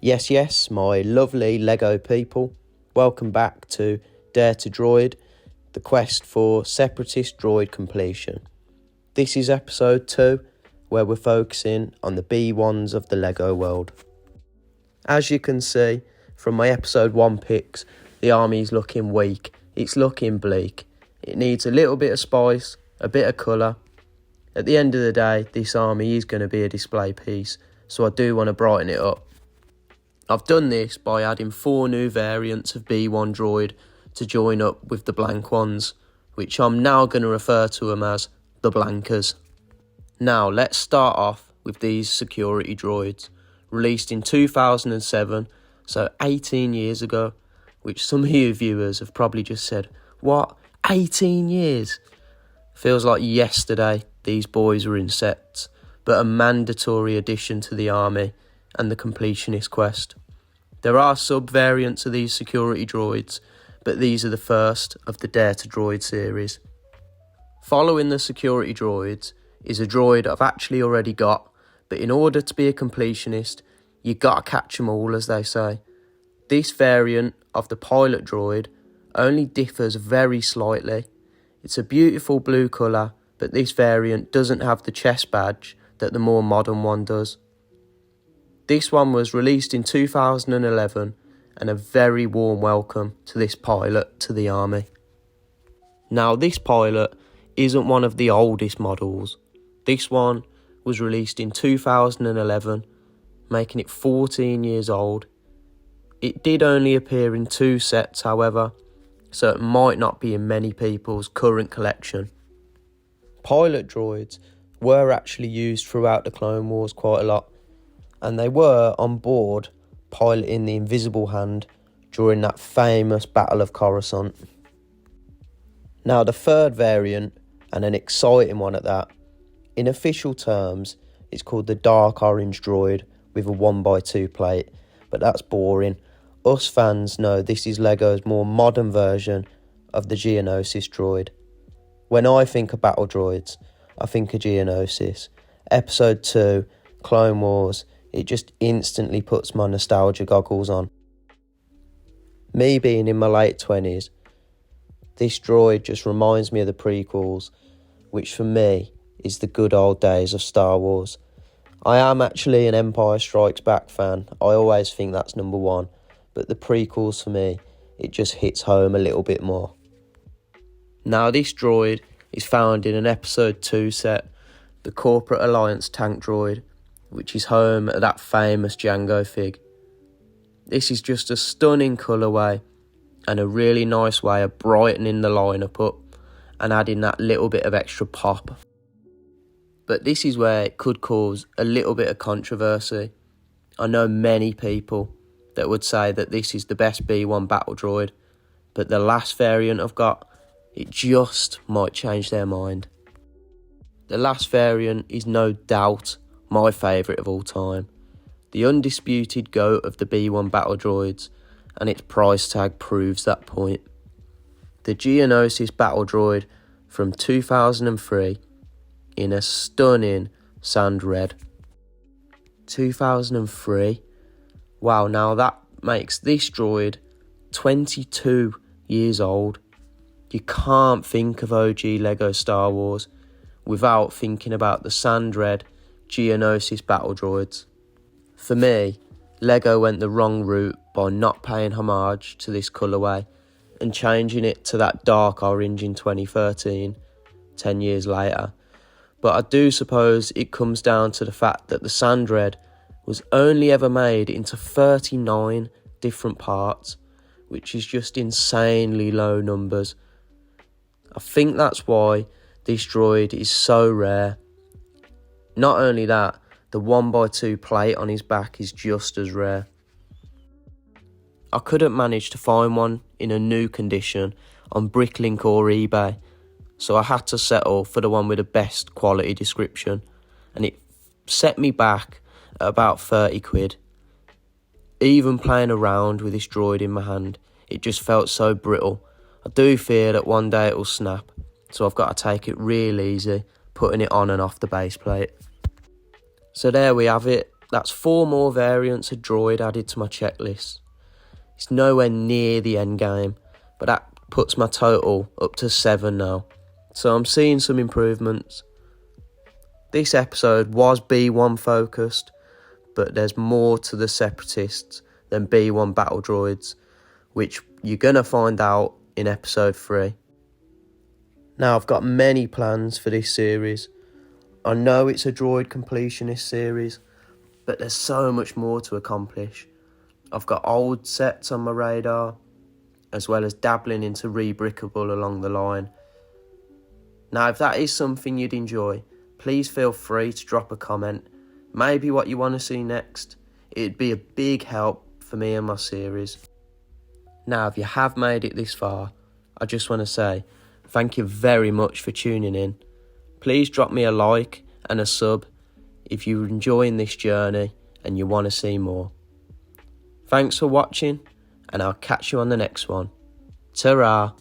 Yes, my lovely Lego people. Welcome back to Dare to Droid, the quest for separatist droid completion. This is episode 2, where we're focusing on the B1s of the Lego world. As you can see from my episode 1 picks, the army's looking weak, it's looking bleak. It needs a little bit of spice, a bit of colour. At the end of the day, this army is going to be a display piece, so I do want to brighten it up. I've done this by adding 4 new variants of B1 droid to join up with the blank ones, which I'm now going to refer to them as the blankers. Now let's start off with these security droids, released in 2007, so 18 years ago, which some of you viewers have probably just said, what, 18 years? Feels like yesterday these boys were in sets, but a mandatory addition to the army and the completionist quest. There are sub-variants of these security droids, but these are the first of the Dare to Droid series. Following the security droids is a droid I've actually already got, but in order to be a completionist, you gotta catch them all, as they say. This variant of the pilot droid only differs very slightly. It's a beautiful blue colour, but this variant doesn't have the chest badge that the more modern one does. This one was released in 2011 and a very warm welcome to this pilot to the army. Now this pilot isn't one of the oldest models. This one was released in 2011, making it 14 years old. It did only appear in 2 sets, however, so it might not be in many people's current collection. Pilot droids were actually used throughout the Clone Wars quite a lot, and they were on board piloting the Invisible Hand during that famous Battle of Coruscant. Now the third variant, and an exciting one at that, in official terms it's called the Dark Orange Droid with a 1x2 plate, but that's boring. Us fans know this is Lego's more modern version of the Geonosis droid. When I think of battle droids, I think of Geonosis. Episode 2, Clone Wars, it just instantly puts my nostalgia goggles on. Me being in my late 20s, this droid just reminds me of the prequels, which for me is the good old days of Star Wars. I am actually an Empire Strikes Back fan, I always think that's number 1, but the prequels for me, it just hits home a little bit more. Now this droid is found in an episode 2 set, the Corporate Alliance tank droid, which is home at that famous Jango fig. This is just a stunning colourway and a really nice way of brightening the lineup up and adding that little bit of extra pop. But this is where it could cause a little bit of controversy. I know many people that would say that this is the best B1 battle droid, but the last variant I've got, it just might change their mind. The last variant is no doubt my favourite of all time, the undisputed GOAT of the B1 battle droids, and its price tag proves that point. The Geonosis battle droid from 2003 in a stunning sand red. 2003? Wow, now that makes this droid 22 years old. You can't think of OG Lego Star Wars without thinking about the sand red Geonosis battle droids. For me, Lego went the wrong route by not paying homage to this colourway and changing it to that dark orange in 2013, 10 years later. But I do suppose it comes down to the fact that the sand red was only ever made into 39 different parts, which is just insanely low numbers. I think that's why this droid is so rare. Not only that, the 1x2 plate on his back is just as rare. I couldn't manage to find one in a new condition on Bricklink or eBay, so I had to settle for the one with the best quality description, and it set me back at about 30 quid. Even playing around with this droid in my hand, it just felt so brittle. I do fear that one day it will snap, so I've got to take it real easy, putting it on and off the base plate. So there we have it, That's 4 more variants of droid added to my checklist. It's nowhere near the end game, but that puts my total up to 7 now. So I'm seeing some improvements. This episode was B1 focused, but there's more to the Separatists than B1 battle droids, which you're going to find out in episode 3. Now, I've got many plans for this series. I know it's a droid completionist series, but there's so much more to accomplish. I've got old sets on my radar, as well as dabbling into rebrickable along the line. Now, if that is something you'd enjoy, please feel free to drop a comment, maybe what you want to see next. It'd be a big help for me and my series. Now, if you have made it this far, I just want to say thank you very much for tuning in. Please drop me a like and a sub if you're enjoying this journey and you want to see more. Thanks for watching, and I'll catch you on the next one. Ta-ra!